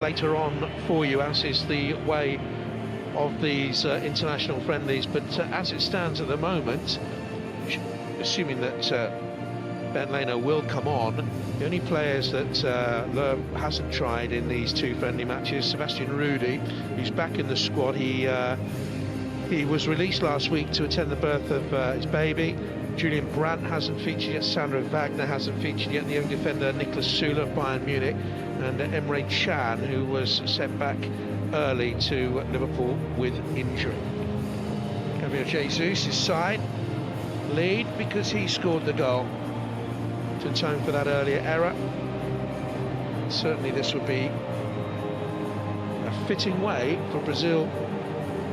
later on for you, as is the way of these international friendlies. But as it stands at the moment, assuming that Bernd Leno will come on, the only players that Löw hasn't tried in these two friendly matches, Sebastian Rudy, who's back in the squad. He was released last week to attend the birth of his baby. Julian Brandt hasn't featured yet, Sandro Wagner hasn't featured yet, the young defender Niklas Süle of Bayern Munich, and Emre Can, who was sent back early to Liverpool with injury. Gabriel Jesus' side lead because he scored the goal to atone for that earlier error. Certainly this would be a fitting way for Brazil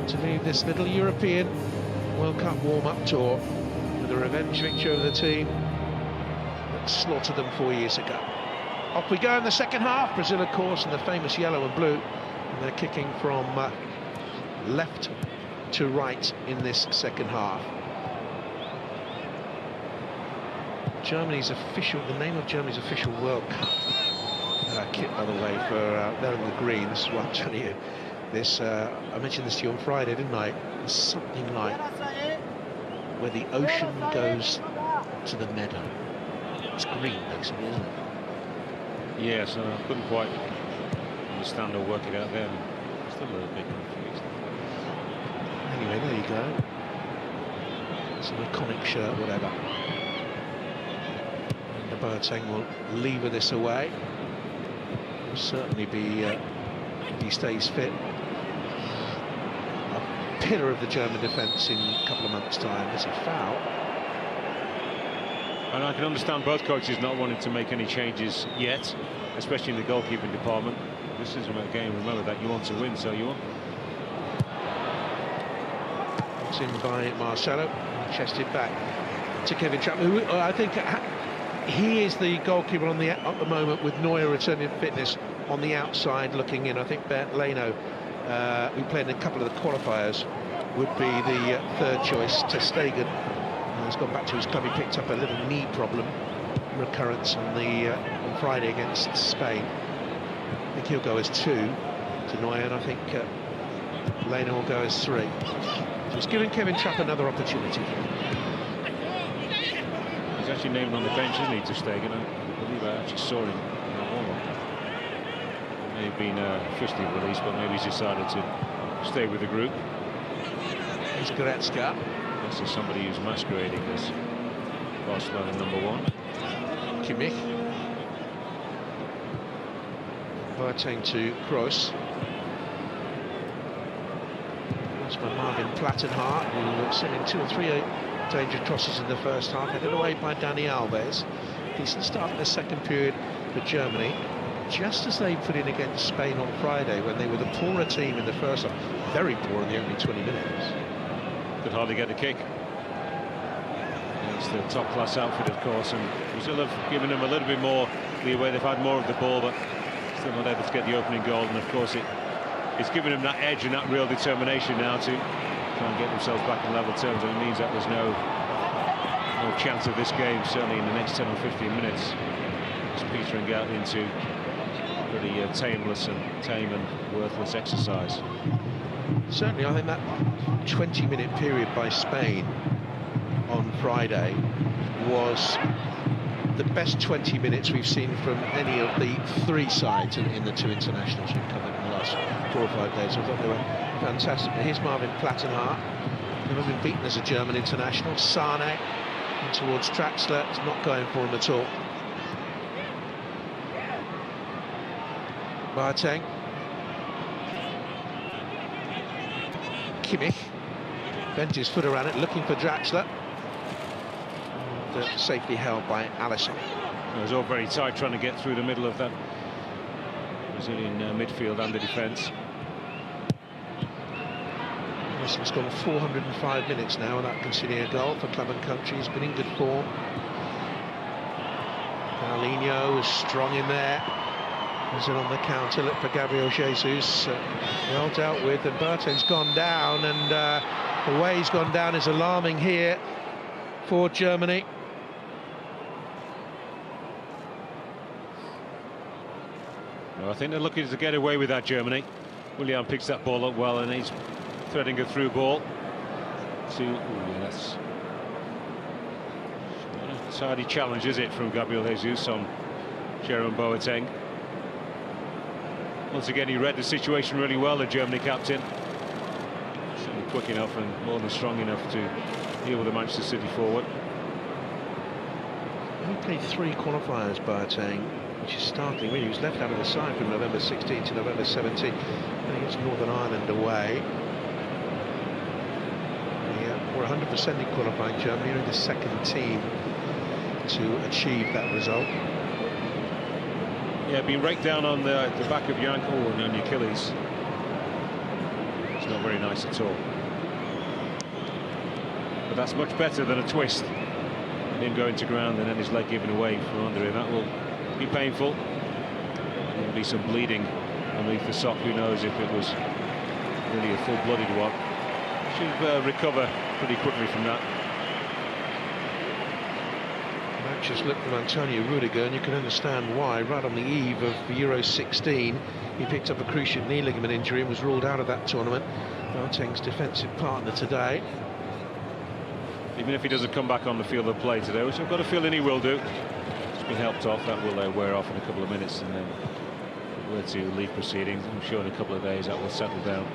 to leave this little European World Cup warm-up tour with a revenge victory over the team that slaughtered them 4 years ago. Off we go in the second half. Brazil, of course, in the famous yellow and blue, and they're kicking from left to right in this second half. Germany's official, the name of Germany's official World Cup kit, by the way, for they're in the greens. Well, I'm telling you, this I mentioned this to you on Friday, didn't I? It's something like where the ocean goes to the meadow. It's green, basically, isn't it? Yes, I couldn't quite understand or work it out there. I'm still a little bit confused. Anyway, there you go. It's an iconic shirt, whatever. And Boateng will lever this away. Will certainly be, if he stays fit, a pillar of the German defence in a couple of months' time. There's a foul. And I can understand both coaches not wanting to make any changes yet, especially in the goalkeeping department. This is a game, remember, that you want to win, so you want. It's in by Marcelo, chested back to Kevin Trapp, who I think he is the goalkeeper on the at the moment, with Neuer returning to fitness on the outside looking in. I think Bernd Leno, who played in a couple of the qualifiers, would be the third choice. Ter Stegen has gone back to his club. He picked up a little knee problem recurrence on Friday against Spain. I think he'll go as 2 to Neuer, and I think Leno will go as 3. So it's giving Kevin Trapp another opportunity. He's actually named on the bench, isn't he, Ter Stegen? I believe I actually saw him in the warm-up. May have been officially released, but maybe he's decided to stay with the group. Here's Goretzka. This is somebody who's masquerading as Barcelona #1. Kimmich. Boateng to Kroos. That's by Marvin Plattenhardt, who sent in 2 or 3 dangerous crosses in the first half, headed away by Dani Alves. Decent start in the second period for Germany, just as they put in against Spain on Friday, when they were the poorer team in the first half. Very poor in the opening 20 minutes. Could hardly get a kick. It's the top-class outfit, of course, and Brazil have given them a little bit more leeway. They've had more of the ball, but still not able to get the opening goal. And of course, it's given them that edge and that real determination now to try and get themselves back in level terms. And it means that there's no chance of this game, certainly in the next 10 or 15 minutes. It's petering out into pretty tame and worthless exercise. Certainly, I think that 20-minute period by Spain on Friday was the best 20 minutes we've seen from any of the 3 sides in the 2 internationals we've covered in the last 4 or 5 days. I thought they were fantastic. Here's Marvin Plattenhardt, never been beaten as a German international. Sane towards Draxler, it's not going for him at all. Boateng. Kimmich bent his foot around it, looking for Draxler. And, safely held by Alisson. It was all very tight, trying to get through the middle of that Brazilian midfield and the defence. Alisson's gone 405 minutes now without conceding a goal for club and country. He's been in good form. Paulinho is strong in there. Brazil on the counter, look for Gabriel Jesus, well dealt with, and Boateng's gone down, and the way he's gone down is alarming here for Germany. Well, I think they're looking to get away with that, Germany. Willian picks that ball up well, and he's threading a through ball to... Ooh, yeah, that's not a tidy challenge, is it, from Gabriel Jesus on Jerome Boateng. Once again, he read the situation really well, the Germany captain. Certainly quick enough and more than strong enough to deal with the Manchester City forward. He played 3 qualifiers, Boateng, which is startling. Really, he was left out of the side from November 16 to November 17 against Northern Ireland away. Yeah, we're 100% in qualifying Germany. Are in the second team to achieve that result. Yeah, being raked down on the back of your ankle and on the Achilles. It's not very nice at all. But that's much better than a twist. Him going to ground and then his leg given away from under him. That will be painful. There'll be some bleeding underneath the sock. Who knows if it was really a full-blooded one. Should recover pretty quickly from that. Just look from Antonio Rudiger, and you can understand why. Right on the eve of Euro 16, he picked up a cruciate knee ligament injury and was ruled out of that tournament. Boateng's defensive partner today. Even if he doesn't come back on the field of play today, which I've got a feeling he will do. He's been helped off. That will wear off in a couple of minutes, and then we're to leave proceedings. I'm sure in a couple of days that will settle down.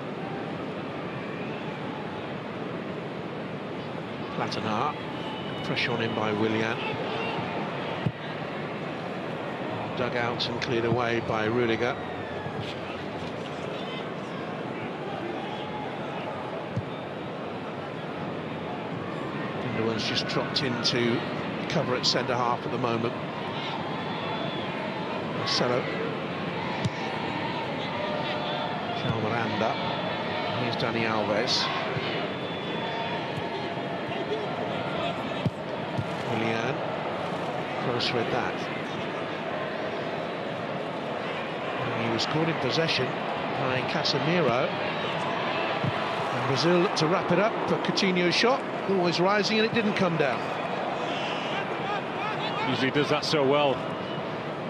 Plattenhardt, pressure on him by Willian. Dug out and cleared away by Rudiger. Gundogan's just dropped into cover at centre half at the moment. Marcelo. João Miranda. Here's Dani Alves. Willian. Close with that. He was caught in possession by Casemiro, and Brazil looked to wrap it up, but Coutinho's shot always rising and it didn't come down. Usually does that so well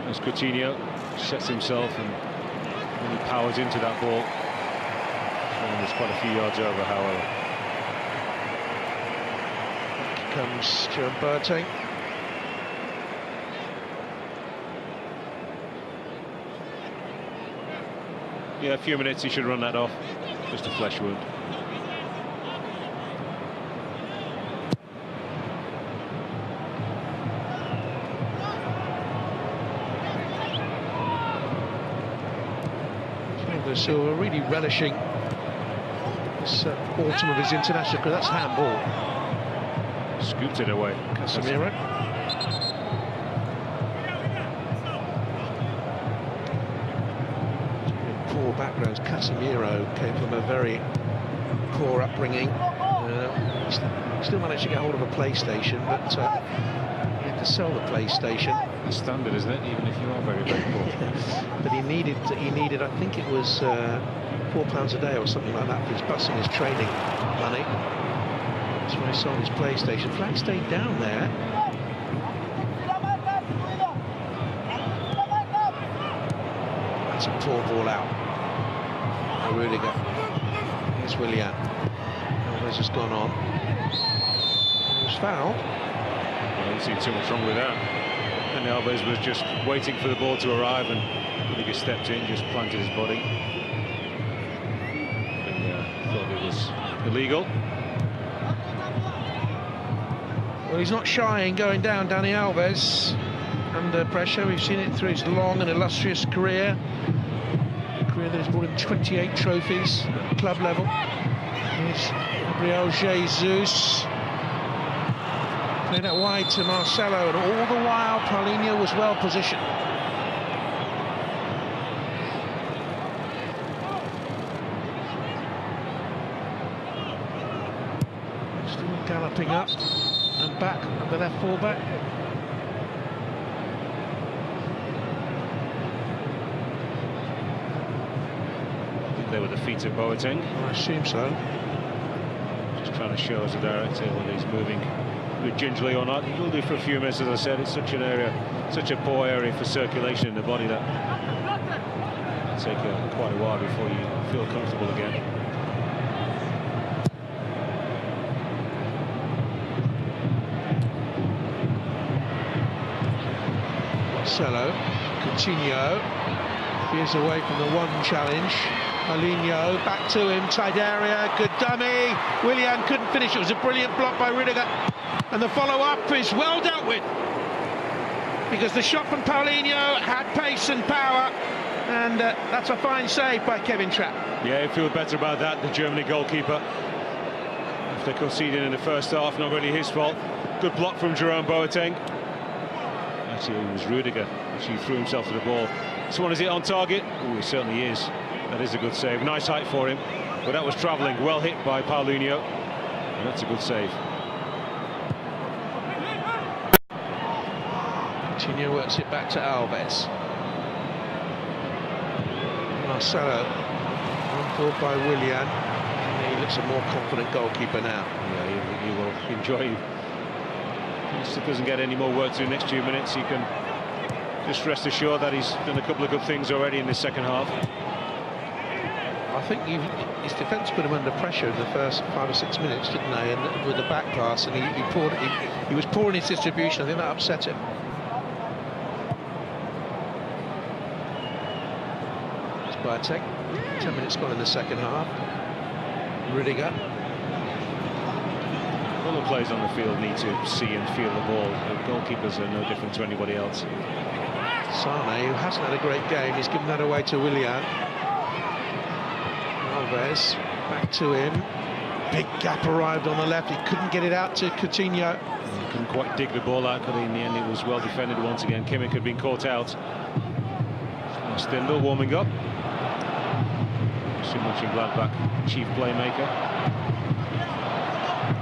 as Coutinho sets himself and really powers into that ball. And there's quite a few yards over, however. Here comes Jerome Boateng. Yeah, a few minutes, he should run that off. Just a flesh wound. Thiago Silva really relishing this autumn of his international career. That's handball. Scooped it away. Casemiro. Poor backgrounds. Casemiro came from a very poor upbringing. Still managed to get hold of a PlayStation, but he had to sell the PlayStation. It's standard, isn't it? Even if you are very, very poor. But he needed, I think it was £4 a day or something like that for his bus and his training money. That's why he sold his PlayStation. Flag stayed down there. That's a poor ball out. Rudiger. Here's Willian. Alves has gone on. It was fouled. I don't see too much wrong with that. And Alves was just waiting for the ball to arrive, and Rudiger stepped in, just planted his body. And thought it was illegal. Well, he's not shy in going down, Dani Alves. Under pressure, we've seen it through his long and illustrious career. That has brought him 28 trophies at club level. Here's Gabriel Jesus. Playing it wide to Marcelo, and all the while Paulinho was well positioned. Still galloping up and back the left fullback. They were the feet of Boateng. I assume so. Just trying to show us the director whether he's moving gingerly or not. He will do for a few minutes, as I said. It's such an area, such a poor area for circulation in the body that take quite a while before you feel comfortable again. Marcelo, Coutinho veers away from the one challenge. Paulinho back to him, tight area, good dummy. Willian couldn't finish. It was a brilliant block by Rudiger, and the follow-up is well dealt with, because the shot from Paulinho had pace and power, and that's a fine save by Kevin Trapp. Yeah, you feel better about that, the Germany goalkeeper. After conceding in the first half, not really his fault. Good block from Jerome Boateng. Actually, it was Rudiger. Actually threw himself to the ball. This one, is it on target? Oh, it certainly is. That is a good save. Nice height for him, but that was travelling. Well hit by Paulinho, and that's a good save. Coutinho works it back to Alves. Marcelo, on board by Willian. He looks a more confident goalkeeper now. Yeah, he will enjoy. He just doesn't get any more work to do next 2 minutes. He can just rest assured that he's done a couple of good things already in the second half. I think his defence put him under pressure in the first 5 or 6 minutes, didn't they? And with the back pass, and he was poor in his distribution. I think that upset him. It's Boateng. 10 minutes gone in the second half. Rudiger. All the players on the field need to see and feel the ball. The goalkeepers are no different to anybody else. Sane, who hasn't had a great game, he's given that away to Willian. Alves, back to him. Big gap arrived on the left. He couldn't get it out to Coutinho. He couldn't quite dig the ball out, could he? In the end, it was well defended once again. Kimmich had been caught out. Stindl warming up. Simon Gladbach, chief playmaker.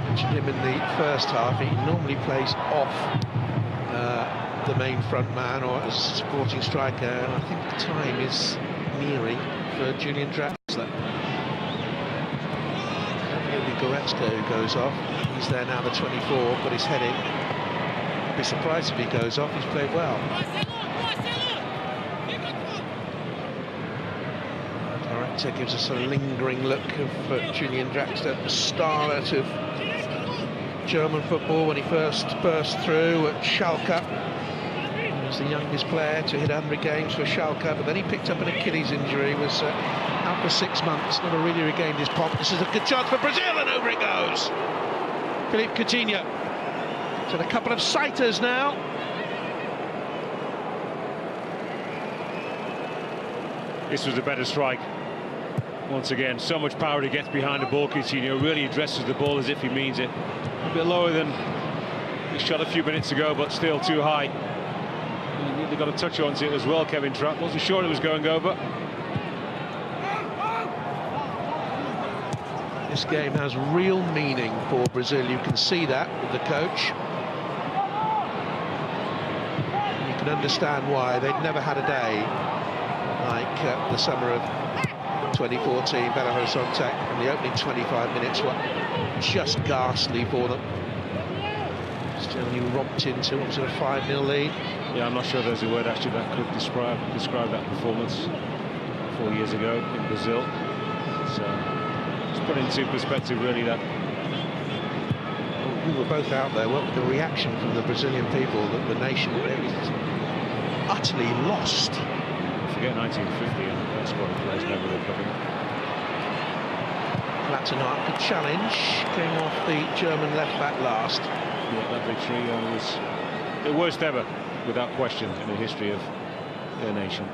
Mentioned him in the first half. He normally plays off the main front man or as a supporting striker, and I think the time is nearing for Julian Draxler. Goretzka who goes off. He's there now, the 24, got his head in. I'd be surprised if he goes off. He's played well. Director gives us a lingering look of Julian Draxler, the starlet of German football when he first burst through at Schalke. He was the youngest player to hit 100 games for Schalke, but then he picked up an Achilles injury, was out for 6 months, never really regained his pop. This is a good chance for Brazil, and over it goes. Philippe Coutinho. So a couple of sighters now. This was a better strike. Once again, so much power he gets behind the ball. Coutinho really addresses the ball as if he means it. A bit lower than he shot a few minutes ago, but still too high. He nearly got a touch onto it as well, Kevin Trapp. Wasn't sure it was going over. This game has real meaning for Brazil. You can see that with the coach. You can understand why. They'd never had a day like the summer of 2014, Belo Horizonte, and the opening 25 minutes were just ghastly for them. Germany romped into, what was it, a 5-0 lead? Yeah, I'm not sure there's a word actually that could describe that performance 4 years ago in Brazil. So it's put into perspective really that. We were both out there, weren't we? The reaction from the Brazilian people, that the nation really utterly lost. Forget 1950, and that's what the players never recovered. Latinois, good challenge, came off the German left-back last. Yeah, that victory was the worst ever, without question, in the history of their nation.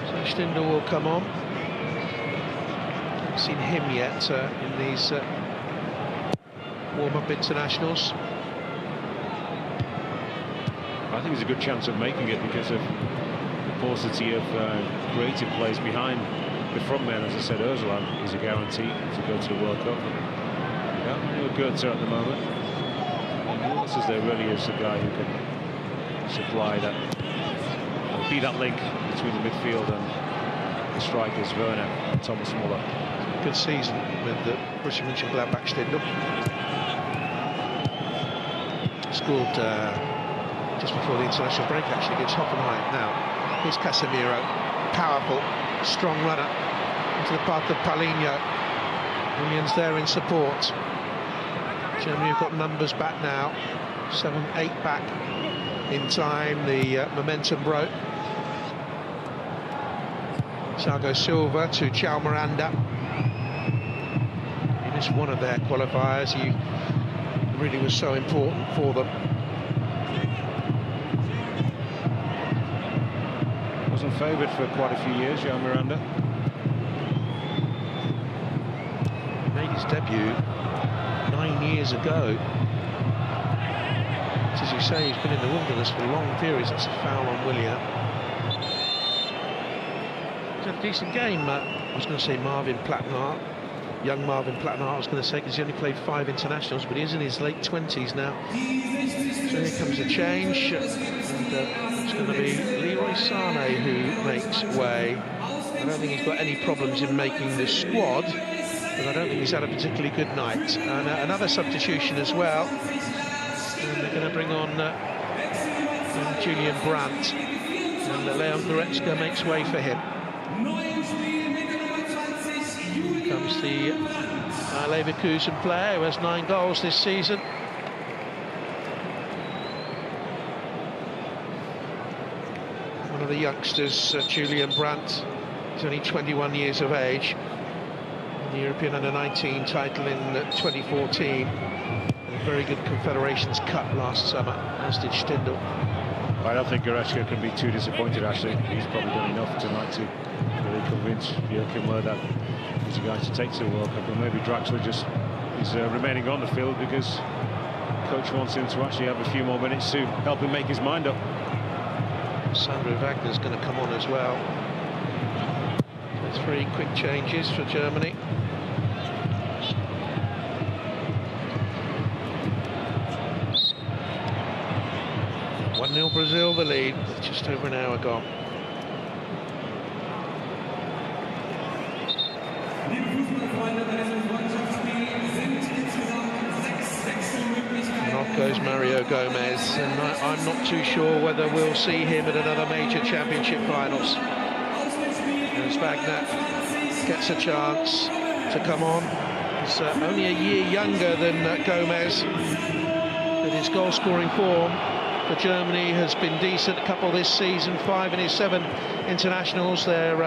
So Stindl will come on. Haven't seen him yet in these warm-up internationals. I think there's a good chance of making it because of the paucity of creative plays behind the front man. As I said, Özil is a guarantee to go to the World Cup. Yeah, Goetze at the moment. And who else is there really is a guy who can supply that, be that link between the midfield and the strikers, Werner and Thomas Muller. Good season with the Borussia Mönchengladbach. Stindl. scored just before the international break, actually, against Hoffenheim. Now, here's Casemiro, powerful, strong runner into the path of Paulinho. Williams there in support. Germany have got numbers back now, 7-8 back in time. The momentum broke. Thiago Silva to Chao Miranda. He missed one of their qualifiers. He really was so important for them. Wasn't favoured for quite a few years, Chao Miranda. Made his debut 9 years ago. But as you say, he's been in the wilderness for long periods. That's a foul on Willian. He's had a decent game. I was going to say Marvin Plattenhardt. Young Marvin Plattenhardt, I was going to say, because he only played 5 internationals, but he is in his late 20s now. So here comes a change, and it's going to be Leroy Sané who makes way. I don't think he's got any problems in making the squad, but I don't think he's had a particularly good night. And another substitution as well, and they're going to bring on Julian Brandt, and Leon Goretzka makes way for him. Comes the Leverkusen player who has 9 goals this season. One of the youngsters, Julian Brandt, is only 21 years of age. The European Under-19 title in 2014. A very good Confederations Cup last summer, as did Stindl. I don't think Goretzka can be too disappointed, actually. He's probably done enough tonight to really convince Joachim Löw that he's a guy to take to the World Cup. And maybe Draxler just is remaining on the field because coach wants him to actually have a few more minutes to help him make his mind up. Sandro Wagner's going to come on as well. So 3 quick changes for Germany. Brazil the lead with just over an hour gone. And off goes Mario Gomez, and I'm not too sure whether we'll see him at another major championship finals. As Wagner gets a chance to come on. He's only a year younger than Gomez, but his goal-scoring form for Germany has been decent. A couple this season, 5 in his 7 internationals. They're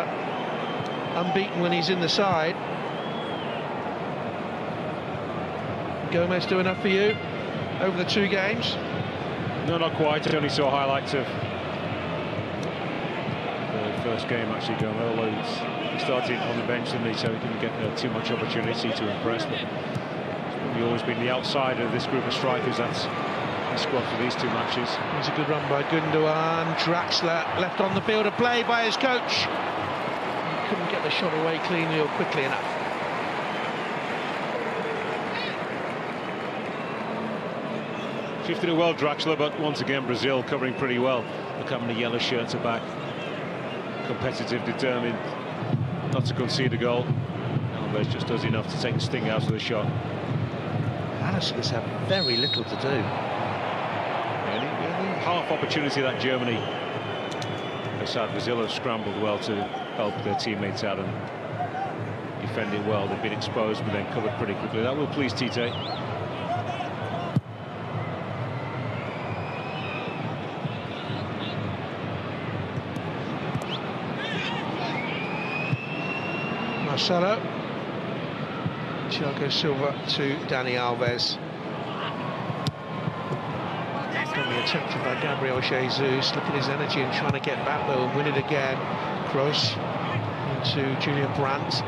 unbeaten when he's in the side. Gomez do enough for you over the 2 games? No, not quite. I only saw highlights of the first game, actually, going, although he started on the bench, didn't he, so he didn't get too much opportunity to impress. But he's always been the outsider of this group of strikers. That's the squad for these 2 matches. There's a good run by Gundogan. Draxler left on the field of play by his coach. He couldn't get the shot away cleanly or quickly enough. Shifted it well, Draxler, but once again Brazil covering pretty well. Look how many yellow shirts are back. Competitive, determined, not to concede a goal. Alves just does enough to take the sting out of the shot. Alison's have very little to do. Half opportunity that Germany has had. Brazil have scrambled well to help their teammates out and defend it well. They've been exposed but then covered pretty quickly. That will please Tite. Marcelo. Thiago Silva to Dani Alves. Attempted by Gabriel Jesus. Look at his energy and trying to get back though and win it again. Kroos into Julian Brandt.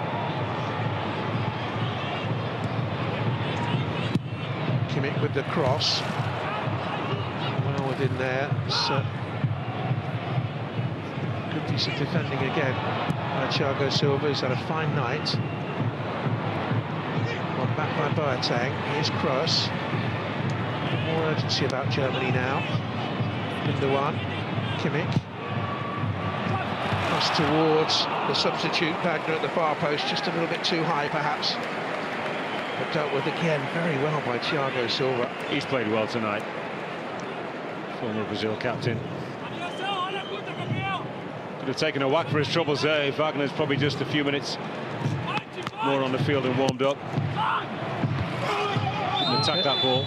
Kimmich with the cross. Well within there. It's good piece of defending again by Thiago Silva, who's had a fine night. One back by Boateng. Here's Kroos. More urgency about Germany now. Gundogan, Kimmich. Cross towards the substitute Wagner at the far post, just a little bit too high perhaps. But dealt with again very well by Thiago Silva. He's played well tonight. former Brazil captain. Could have taken a whack for his troubles there. Wagner's probably just a few minutes more on the field and warmed up. Didn't attack that ball.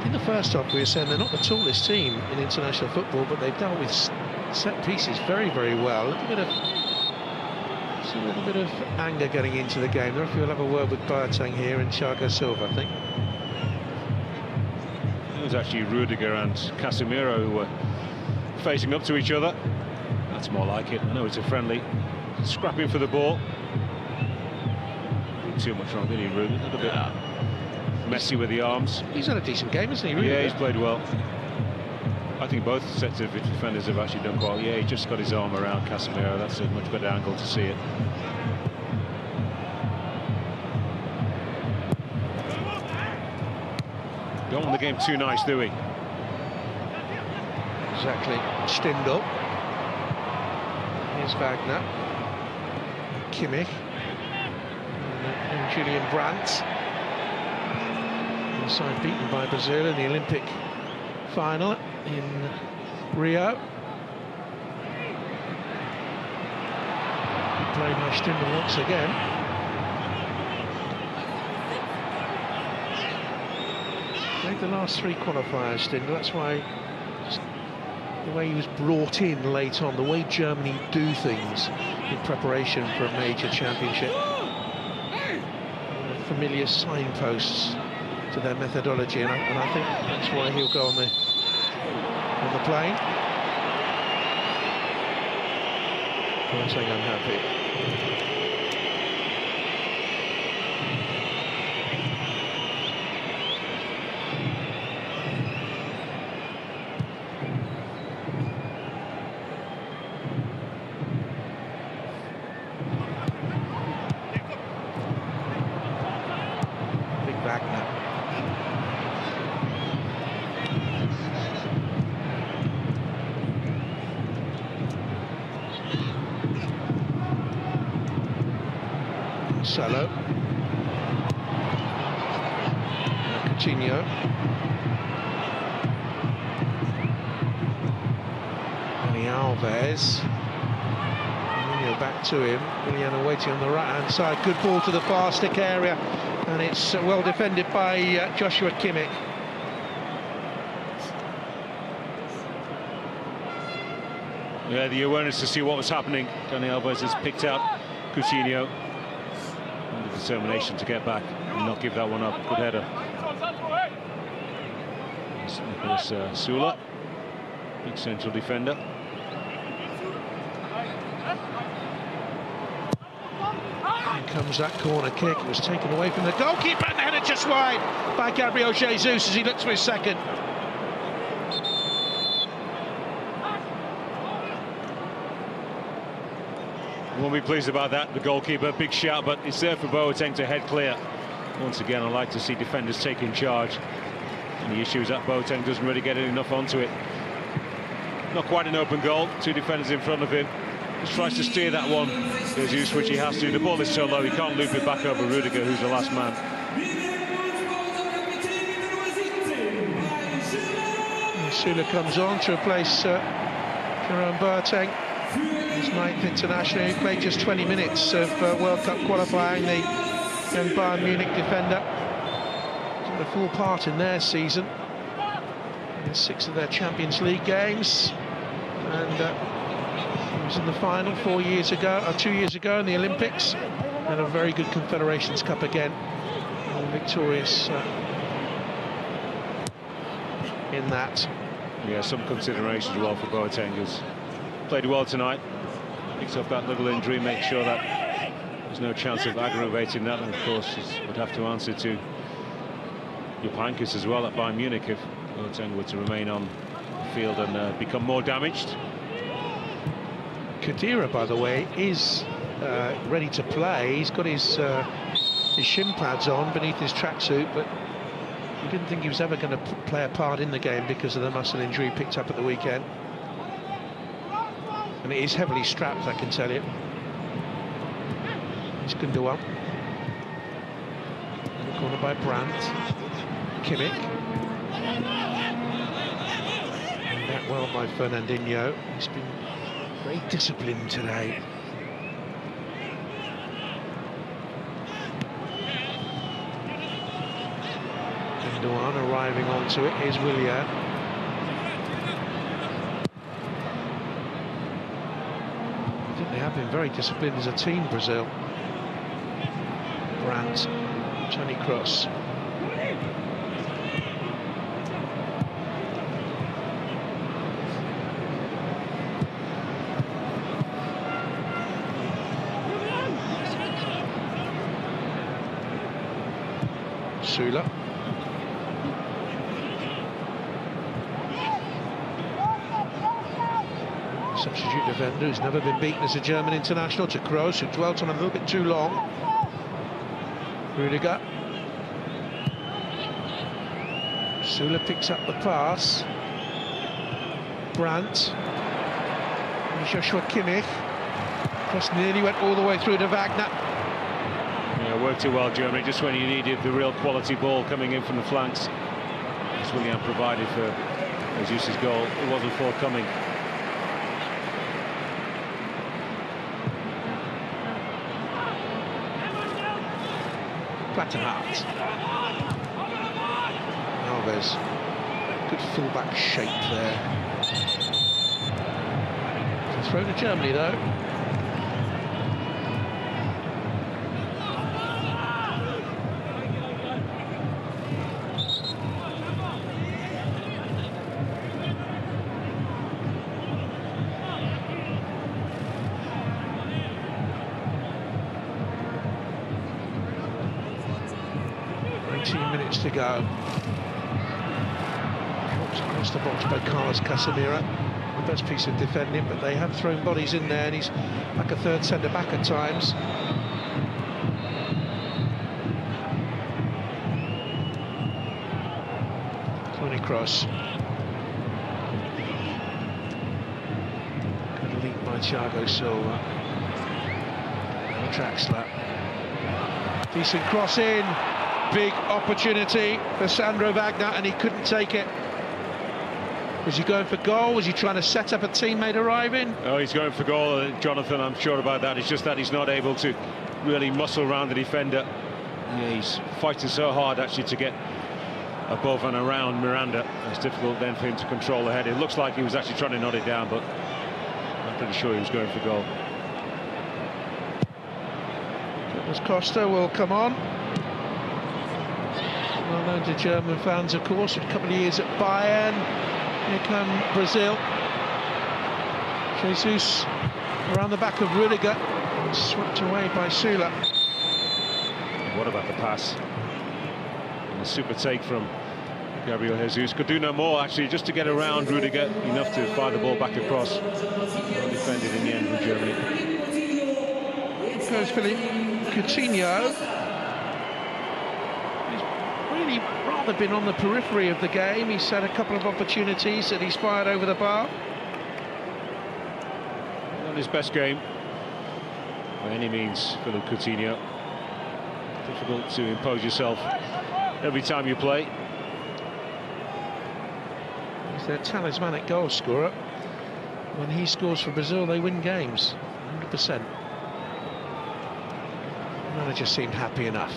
In the first half, we were saying they're not the tallest team in international football, but they've dealt with set pieces very, very well. A little bit of anger getting into the game. The referee will have a word with Boateng here and Thiago Silva, I think. It was actually Rudiger and Casemiro who were facing up to each other. That's more like it. I know it's a friendly. Scrapping for the ball. Didn't too much wrong, did he, Rudiger? A little bit messy with the arms. He's had a decent game, hasn't he, Rudiger? Yeah, he's played well. I think both sets of defenders have actually done quite well. Yeah, he just got his arm around Casemiro. That's a much better angle to see it. Don't want the game too nice, do we? Exactly. Stindl. Here's Wagner. Kimmich. And Julian Brandt. Side beaten by Brazil in the Olympic final in Rio. Played by Stindl once again. Played the last three qualifiers, Stindl. That's why the way he was brought in late on, the way Germany do things in preparation for a major championship. Familiar signposts to their methodology, and I think that's why he'll go on the plane. Boateng unhappy. Big Wagner. Marcelo. Coutinho. Dani Alves. Coutinho back to him. Emiliano waiting on the right-hand side. Good ball to the far stick area, and it's well defended by Joshua Kimmich. Yeah, the awareness to see what was happening. Dani Alves has picked out Coutinho. And the determination to get back and not give that one up. Good header. Nicolas Sula, big central defender. Here comes that corner kick. It was taken away from the goalkeeper, and the header just wide by Gabriel Jesus as he looks for his second. Won't be pleased about that, the goalkeeper. Big shout, but it's there for Boateng to head clear. Once again, I like to see defenders taking charge. And the issue is that Boateng doesn't really get enough onto it. Not quite an open goal. Two defenders in front of him. Just tries to steer that one. Jesus, which he has to. The ball is so low, he can't loop it back over Rudiger, who's the last man. And Sula comes on to replace Jerome Boateng. His ninth international. He played just 20 minutes of World Cup qualifying. The Bayern Munich defender took a full part in their season in 6 of their Champions League games, and he was in the final 2 years ago in the Olympics, and a very good Confederations Cup again, and victorious in that. Yeah, some consideration as well for Boateng, who's played well tonight. Picks up that little injury, makes sure that there's no chance of aggravating that, and of course he would have to answer to Jupp Heynckes as well at Bayern Munich if Boateng were to remain on the field and become more damaged. Khedira, by the way, is ready to play. He's got his shin pads on beneath his tracksuit, but we didn't think he was ever going to play a part in the game because of the muscle injury he picked up at the weekend. And it is heavily strapped, I can tell you. It's Gundogan. In the corner by Brandt. Kimmich. that well by Fernandinho. He's been very disciplined today. Gundogan arriving onto it. Here's Willian. I think they have been very disciplined as a team, Brazil. Brandt, Toni Kroos. Süle. Substitute defender who's never been beaten as a German international, to Kroos, who dwelt on a little bit too long. Rudiger. Süle picks up the pass. Brandt. Joshua Kimmich. Cross nearly went all the way through to Wagner. Yeah, worked it well, Germany, just when you needed the real quality ball coming in from the flanks. As Willian provided for Jesus' goal, it wasn't forthcoming. Plattenhardt. Alves. Good full-back shape there. It's a throw to Germany, though. Minutes to go. Drops across the box by Carlos Casemiro. The best piece of defending, but they have thrown bodies in there, and he's like a third centre-back at times. Toni Kroos. Good leap by Thiago Silva. Draxler. Decent cross in. Big opportunity for Sandro Wagner, and he couldn't take it. Was he going for goal? Was he trying to set up a teammate arriving? Oh, he's going for goal, Jonathan, I'm sure about that. It's just that he's not able to really muscle around the defender. Yeah, he's fighting so hard, actually, to get above and around Miranda. It's difficult then for him to control the head. It looks like he was actually trying to knot it down, but I'm pretty sure he was going for goal. Douglas Costa will come on. Well known to German fans, of course, with a couple of years at Bayern. Here come Brazil. Jesus around the back of Rudiger, swept away by Süle. What about the pass? And a super take from Gabriel Jesus. Could do no more, actually, just to get around Rudiger, enough to fire the ball back across. Well defended in the end from Germany. Goes Philippe Coutinho. Rather been on the periphery of the game. He's had a couple of opportunities that he's fired over the bar. Not his best game by any means, Philippe Coutinho. Difficult to impose yourself every time you play. He's their talismanic goal scorer. When he scores for Brazil, they win games, 100%. The manager seemed happy enough.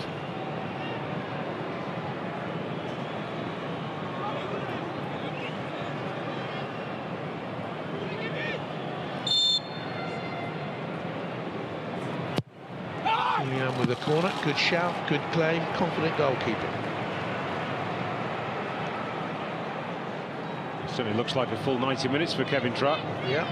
With the corner, good shout, good claim, confident goalkeeper. Certainly looks like a full 90 minutes for Kevin Trapp. Yeah.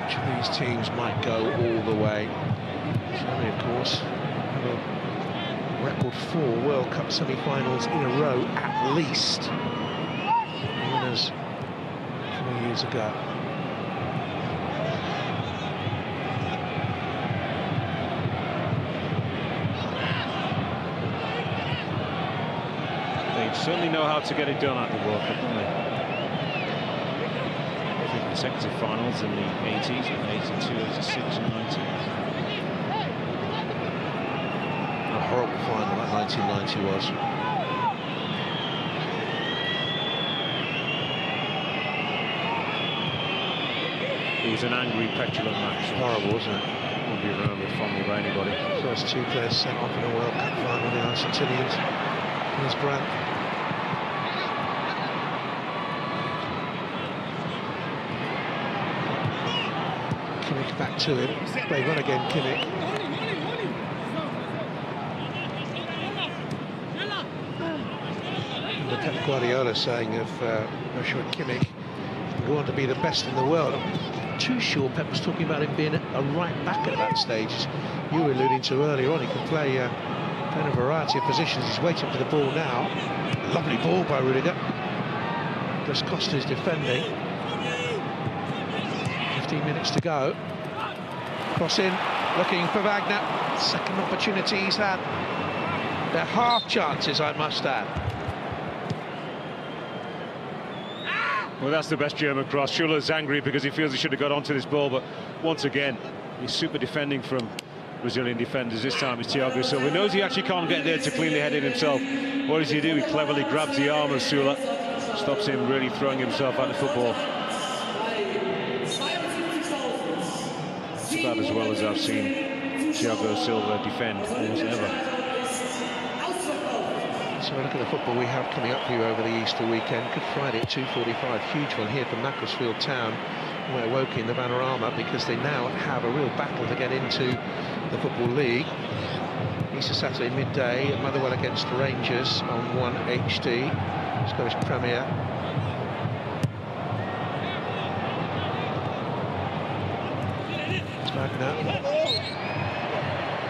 Each of these teams might go all the way. Germany, of course, have a record 4 World Cup semi-finals in a row, at least. The winners 4 years ago. Certainly know how to get it done at the World Cup, don't they? 3 consecutive finals in the 80s, and 82, 86 and 90. A horrible final, that 1990 was. It was an angry, petulant match. Horrible, wasn't it? Won't be remembered fondly by anybody. First two players sent off in a World Cup final, the Argentinians. Here's Brandt. Kimmich back to him. They run again, Kimmich. And the Pep Guardiola saying of Joshua Kimmich, go on to be the best in the world. I'm too sure Pep was talking about him being a right back at that stage. As you were alluding to earlier on, he can play in a variety of positions. He's waiting for the ball now. Lovely ball by Rudiger. Dos Costa's defending. 15 minutes to go. Cross in, looking for Wagner. Second opportunity he's had. They're half chances, I must add. Well, that's the best German cross. Schürrle's angry because he feels he should have got onto this ball, but once again, he's super defending from Brazilian defenders. This time it's Thiago Silva. He knows he actually can't get there to cleanly head it himself. What does he do? He cleverly grabs the arm of Süle, stops him really throwing himself at the football. It's about as well as I've seen Thiago Silva defend almost ever. So look at the football we have coming up for you over the Easter weekend. Good Friday at 2:45, huge one here from Macclesfield Town, where Woking the Vanarama, because they now have a real battle to get into the Football League. Easter Saturday midday at Motherwell against Rangers on 1 HD, Scottish Premier. It's Wagner.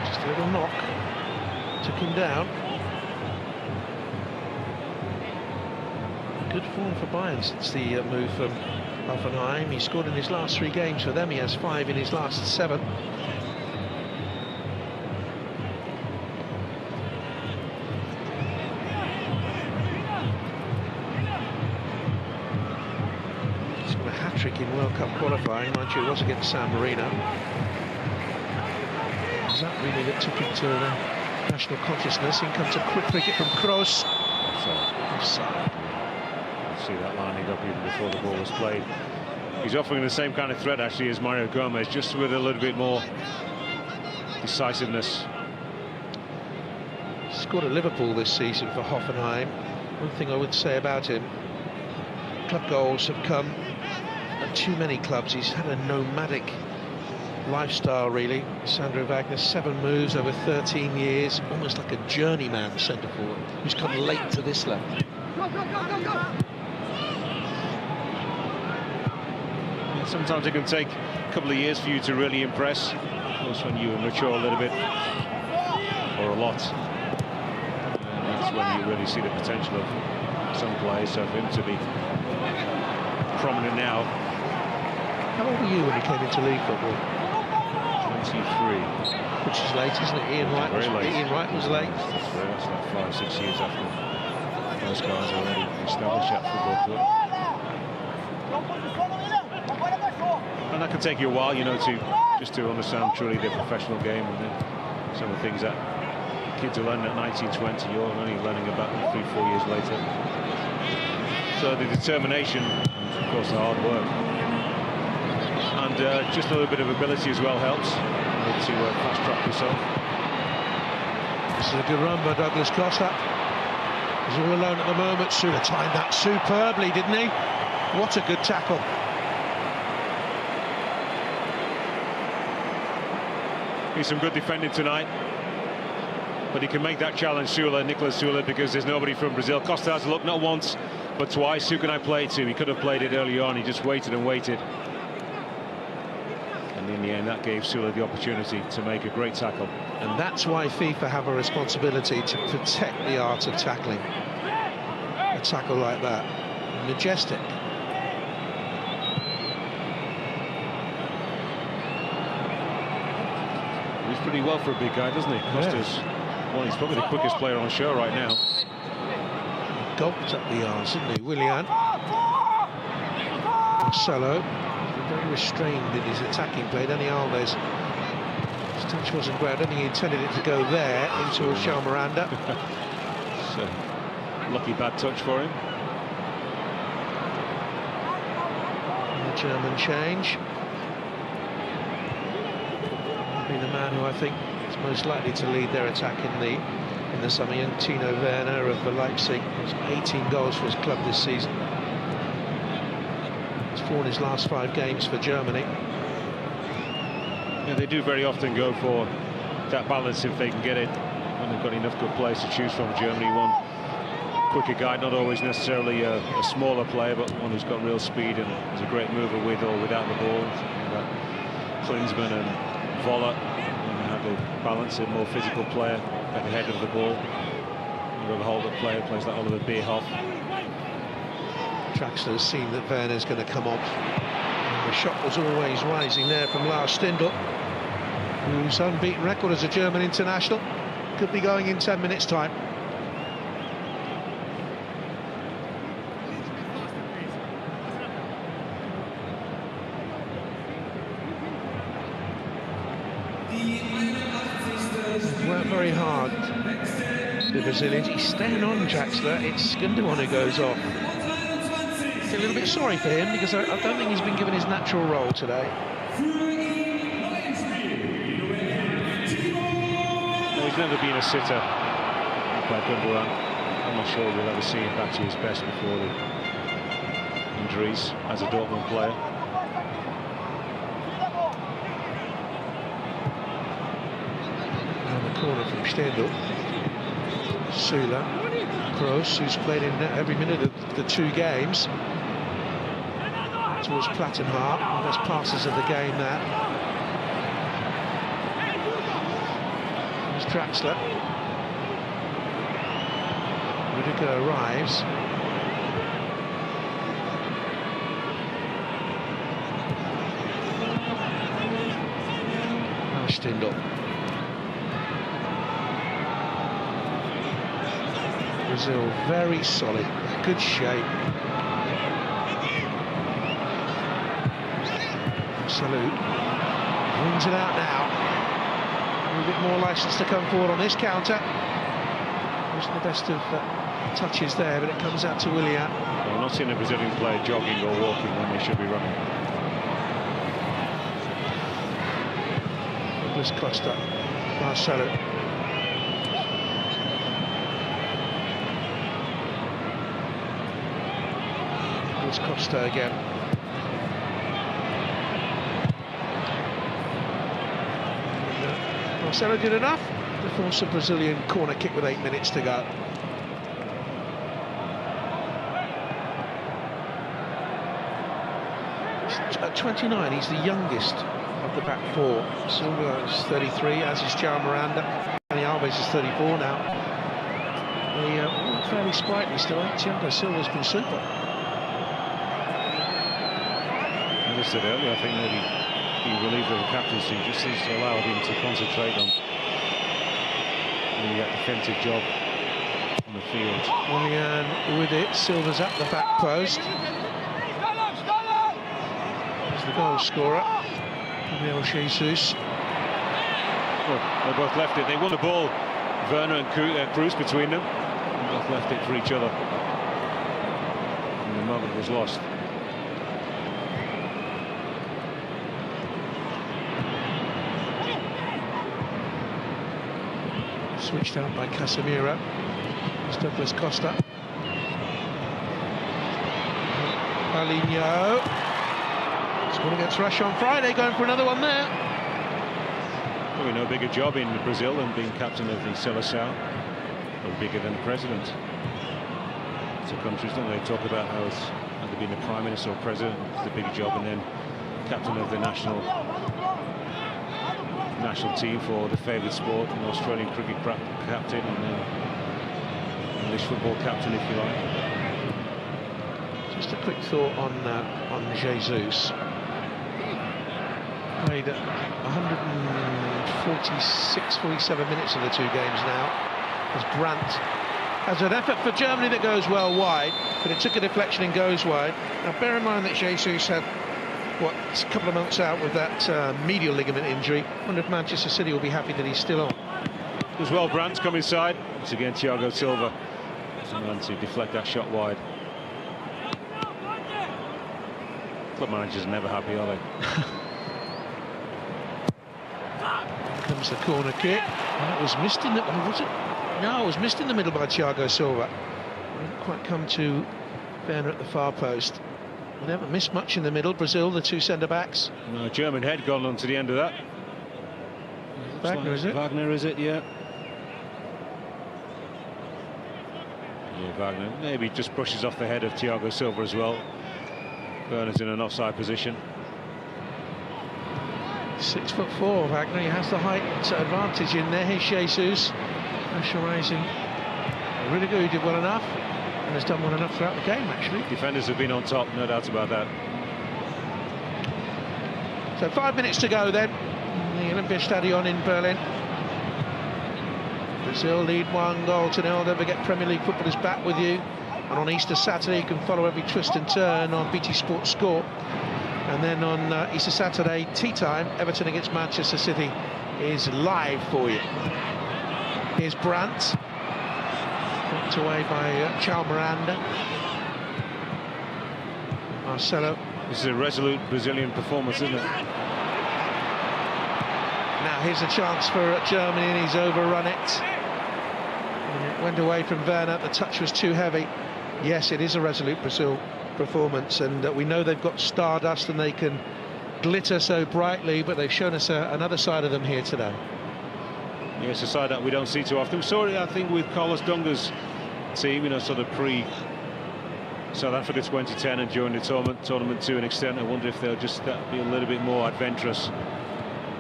Just a little knock, took him down. Good form for Bayern since the move from Hoffenheim. He scored in his last 3 games for them. He has 5 in his last 7. He's got a hat-trick in World Cup qualifying. Mind you, it was against San Marino. Was that really that took him to the national consciousness? In comes a quick cricket from Kroos. Offside. See that lining up even before the ball was played. He's offering the same kind of threat actually as Mario Gomez, just with a little bit more decisiveness. Scored at Liverpool this season for Hoffenheim. One thing I would say about him, club goals have come at too many clubs. He's had a nomadic lifestyle really. Sandro Wagner, 7 moves over 13 years, almost like a journeyman centre forward who's come late to this level. Sometimes it can take a couple of years for you to really impress. Of course, when you mature a little bit, or a lot, that's when you really see the potential of some players. So for him to be prominent now. How old were you when you came into league football? 23. Which is late, isn't it? Ian Wright was late. Ian Wright was late. That's like 5-6 years after those guys already established at football club. And that can take you a while, you know, to understand truly the professional game, and then some of the things that kids are learning at 19, 20, you're only learning about 3-4 years later. So the determination, and of course the hard work, and just a little bit of ability as well helps to fast track yourself. This is a good run by Douglas Costa. He's all alone at the moment. Süle timed that superbly, didn't he? What a good tackle. He's some good defending tonight, but he can make that challenge, Nicolas Süle, because there's nobody from Brazil. Costa has a look not once, but twice. Who can I play to? He could have played it early on. He just waited and waited. And in the end, that gave Süle the opportunity to make a great tackle. And that's why FIFA have a responsibility to protect the art of tackling. A tackle like that. Majestic. He's pretty well for a big guy, doesn't he? Costa's, well, he's probably the quickest player on the show right now. Gulped up the arms, didn't he? Willian. Marcelo, very restrained in his attacking play. Dani Alves His touch wasn't great. I don't think he intended it to go there into Charles Miranda. So, lucky bad touch for him. And the German change. Be the man who I think is most likely to lead their attack in the summer. Young Tino Werner of Leipzig has 18 goals for his club this season. He's 4 in his last 5 games for Germany. Yeah, they do very often go for that balance if they can get it, when they've got enough good players to choose from. Germany, one quicker guy, not always necessarily a smaller player, but one who's got real speed and is a great mover with or without the ball. Klinsmann and Voller have the balance, a more physical player at the head of the ball. You've got a hold-up player, plays like Oliver Bierhoff. Draxler has seen that Werner's going to come off. The shot was always rising there from Lars Stindl, whose unbeaten record as a German international could be going in 10 minutes' time. Worked very hard, the Brazilians. He's staying on Draxler. It's Gundogan who goes off. A little bit sorry for him, because I don't think he's been given his natural role today. No, he's never been a sitter by Gundogan. I'm not sure we'll ever see him back to his best before the injuries as a Dortmund player. Around the corner from Stindl. Süle. Kroos, who's played in every minute of the 2 games. Towards Plattenhardt, the best passes of the game there. There's Draxler. Rudiger arrives. Now Stindl. Brazil very solid, good shape. Salute brings it out now. A little bit more licence to come forward on this counter. Wasn't the best of touches there, but it comes out to Willian. Well, I'm not seeing a Brazilian player jogging or walking when they should be running. Douglas Costa, Marcelo. Douglas Costa again. Marcelo did enough to force a Brazilian corner kick with 8 minutes to go. At 29, he's the youngest of the back 4. Silva is 33, as is João Miranda. Dani Alves is 34 now. They all fairly sprightly still. Thiago Silva's been super. As I said earlier, I think maybe being relieved of the captaincy just seems to allow him to concentrate on the defensive job on the field. Willian with it, Silva's at the back post. There's the goal scorer, Gabriel Jesus. Well, they both left it. They won the ball, Werner and Kroos between them. They both left it for each other. And the moment was lost. Switched out by Casemiro. It's Douglas Costa. Paulinho. Scored against Russia on Friday, going for another one there. Probably no bigger job in Brazil than being captain of the Seleção. No bigger than the president. So countries, don't they, talk about how it's either being the prime minister or president, it's the big job, and then captain of the national team for the favoured sport, an Australian cricket captain, and then English football captain, if you like. Just a quick thought on Jesus. Played 146, 47 minutes of the 2 games now. As Brandt has an effort for Germany that goes well wide, but it took a deflection and goes wide. Now bear in mind that Jesus had what, a couple of months out with that medial ligament injury. I wonder if Manchester City will be happy that he's still on. As well, Brandt come inside. Once again, Thiago Silva. Someone to deflect that shot wide. Club managers are never happy, are they? Comes the corner kick. And it was missed in the... was it? No, it was missed in the middle by Thiago Silva. Didn't quite come to Werner at the far post. They never missed much in the middle. Brazil, the two centre-backs. No, German head gone on to the end of that. Wagner, is it? Wagner, is it? Yeah. Yeah, Wagner maybe just brushes off the head of Thiago Silva as well. Werner's in an offside position. 6'4", Wagner. He has the height advantage in there. Here's Jesus. Pressure rising. Really good. He did well enough. And has done well enough throughout the game, actually. Defenders have been on top, no doubt about that. So 5 minutes to go then. The Olympiastadion in Berlin. Brazil lead 1-0. Don't forget, Premier League football is back with you. And on Easter Saturday, you can follow every twist and turn on BT Sport Score. And then on Easter Saturday, tea time, Everton against Manchester City is live for you. Here's Brandt. Knocked away by Charles Miranda. Marcelo. This is a resolute Brazilian performance, isn't it? Now here's a chance for Germany, and he's overrun it. And it went away from Werner. The touch was too heavy. Yes, it is a resolute Brazil performance, and we know they've got stardust and they can glitter so brightly, but they've shown us another side of them here today. Yes, a side that we don't see too often. We saw it, I think, with Carlos Dunga's team, you know, sort of pre-South Africa 2010 and during the tournament to an extent. I wonder if they'll just be a little bit more adventurous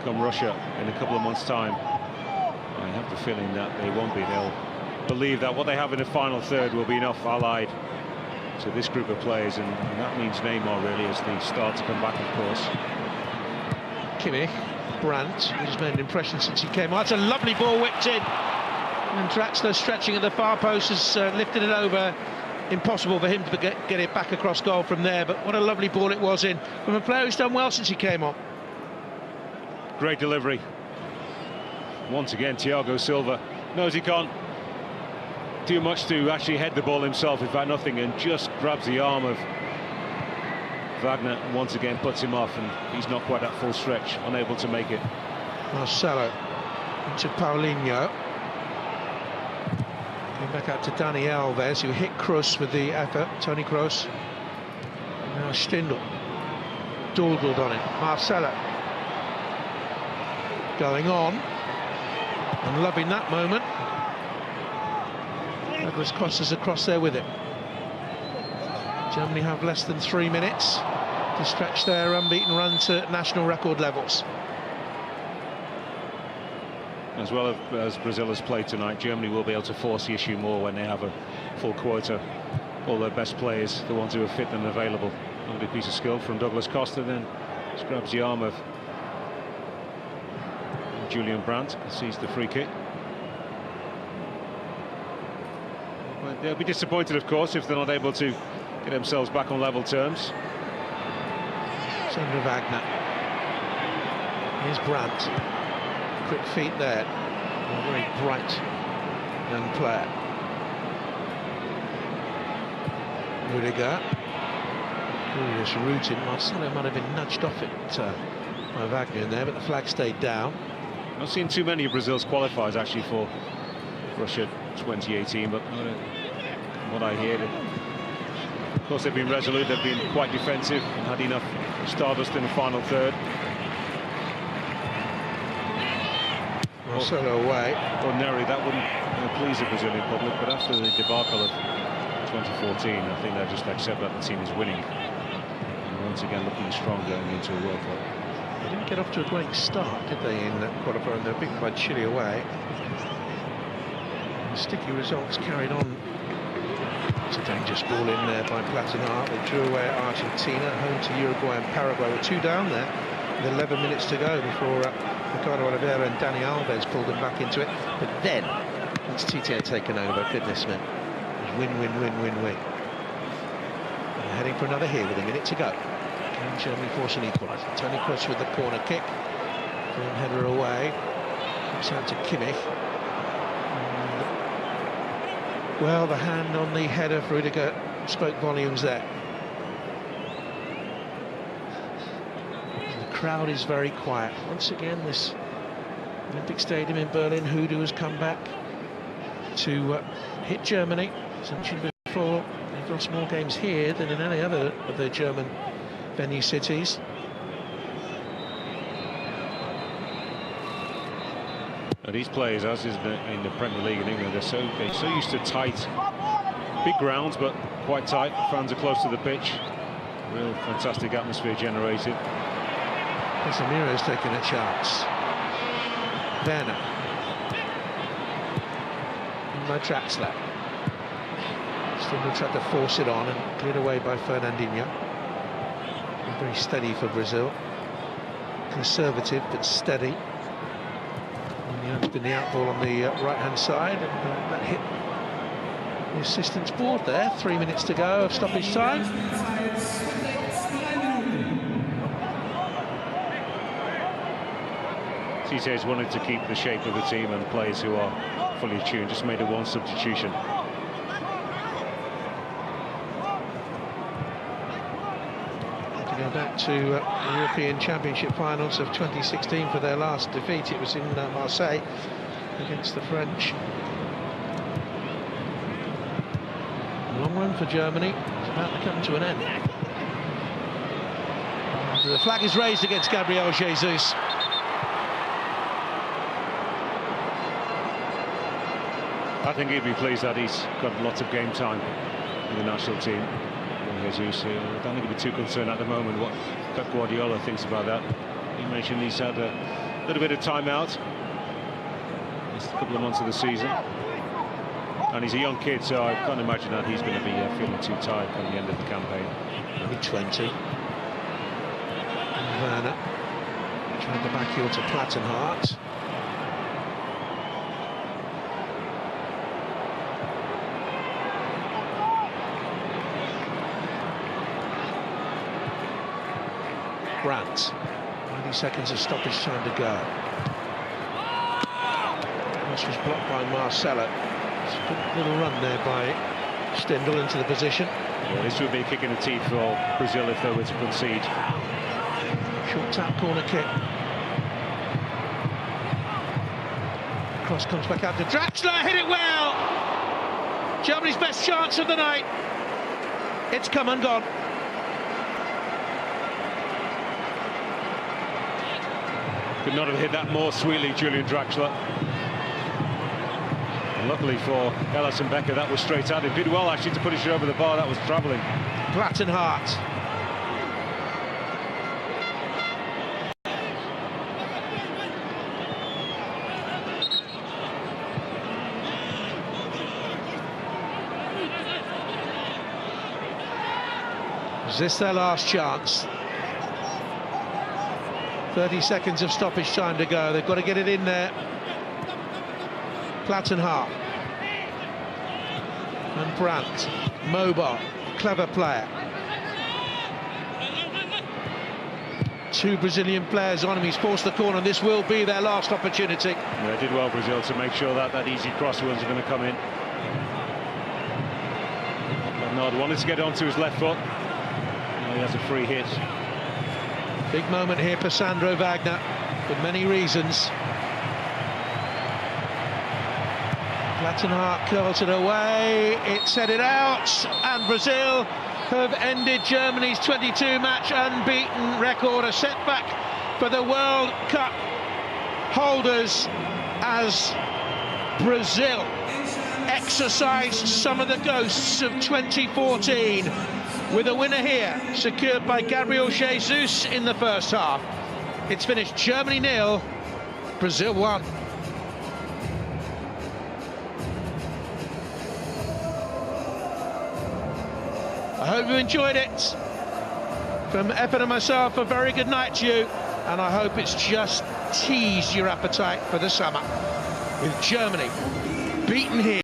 come Russia in a couple of months' time. I have the feeling that they won't be. They'll believe that what they have in the final third will be enough allied to this group of players, and that means Neymar really as the star to come back, of course. Kimmich, Brandt, who's made an impression since he came on. That's a lovely ball whipped in, and Draxler stretching at the far post has lifted it over. Impossible for him to get it back across goal from there, but what a lovely ball it was in from a player who's done well since he came on. Great delivery. Once again, Thiago Silva knows he can't do much to actually head the ball himself, in fact nothing, and just grabs the arm of Wagner and once again puts him off, and he's not quite at full stretch, unable to make it. Marcelo into Paulinho. Came back out to Dani Alves, who hit Kroos with the effort, Toni Kroos. Now Stindl dawdled on it. Marcelo going on and loving that moment. Douglas Costa's across there with it. Germany have less than 3 minutes to stretch their unbeaten run to national record levels. As well as Brazil has played tonight, Germany will be able to force the issue more when they have a full quota. All their best players, the ones who are fit and available. Lovely piece of skill from Douglas Costa, then just grabs the arm of Julian Brandt, sees the free kick. But they'll be disappointed, of course, if they're not able to get themselves back on level terms. Sandro Wagner. Here's Brandt. Quick feet there. A very bright young player. Rudiger. Curious route in. Marcelo might have been nudged off it by Wagner in there, but the flag stayed down. I've seen too many of Brazil's qualifiers actually for Russia 2018, but from what I hear, of course they've been resolute, they've been quite defensive and had enough stardust in the final third. Marcelo away. Ordinarily that wouldn't please the Brazilian public, but after the debacle of 2014, I think they'll just accept that the team is winning. And once again looking strong going into a World Cup. They didn't get off to a great start, did they, in that qualifier, and they were beaten by Chile away. And sticky results carried on. It's a dangerous ball in there by Platini. They drew away at Argentina, home to Uruguay and Paraguay. We're 2 down there with 11 minutes to go before Ricardo Oliveira and Dani Alves pulled them back into it. But then, once Tite had taken over, goodness me, it was win, win, win, win, win. And heading for another here with a minute to go. And Germany force an equaliser. Toni Kroos with the corner kick. Then header away. Comes out to Kimmich. And, well, the hand on the head of Rudiger spoke volumes there. The crowd is very quiet. Once again, this Olympic Stadium in Berlin, Hudu has come back to hit Germany. As I mentioned before, they've lost more games here than in any other of the German venue cities. And these players, as is in the Premier League in England, they're so used to tight, big grounds, but quite tight. Fans are close to the pitch. Real fantastic atmosphere generated. Casemiro's taking a chance. Werner. By Draxler. Still tried to force it on and cleared away by Fernandinho. Very steady for Brazil. Conservative but steady. And it's been the outball on the right-hand side, and that hit the assistant's board there. 3 minutes to go of stoppage time. Cesé's wanted to keep the shape of the team and players who are fully tuned, just made a one substitution. To go back to the European Championship finals of 2016 for their last defeat, it was in Marseille against the French. A long run for Germany. It's about to come to an end. And the flag is raised against Gabriel Jesus. I think he'd be pleased that he's got lots of game time in the national team. Jesus, I don't think he'd be too concerned at the moment what Pep Guardiola thinks about that. He mentioned he's had a little bit of time out. It's a couple of months of the season. And he's a young kid, so I can't imagine that he's going to be feeling too tired come the end of the campaign. Only 20. And Werner trying to back heel to Plattenhardt. Brandt, 90 seconds of stoppage time to go. This was blocked by Marcelo. It's a good little run there by Stindl into the position. Yeah, this would be a kick in the teeth for Brazil if they were to concede. Short tap corner kick. Cross comes back out to Draxler, hit it well! Germany's best chance of the night. It's come and gone. Could not have hit that more sweetly, Julian Draxler. And luckily for Alisson Becker, that was straight out. He did well actually to put it over the bar. That was travelling. Plattenhardt. Is this their last chance? 30 seconds of stoppage time to go. They've got to get it in there. Plattenhardt. And Brandt. Mobile. Clever player. Two Brazilian players on him. He's forced the corner. This will be their last opportunity. Yeah, they did well, Brazil, to make sure that easy cross ones are going to come in. Bernard wanted to get onto his left foot. Now he has a free hit. Big moment here for Sandro Wagner, for many reasons. Plattenhardt curls it away, it's headed out, and Brazil have ended Germany's 22-match unbeaten record, a setback for the World Cup holders as Brazil exercised some of the ghosts of 2014. With a winner here, secured by Gabriel Jesus in the first half. It's finished Germany 0, Brazil 1. I hope you enjoyed it. From Eppen and myself, a very good night to you. And I hope it's just teased your appetite for the summer. With Germany beaten here.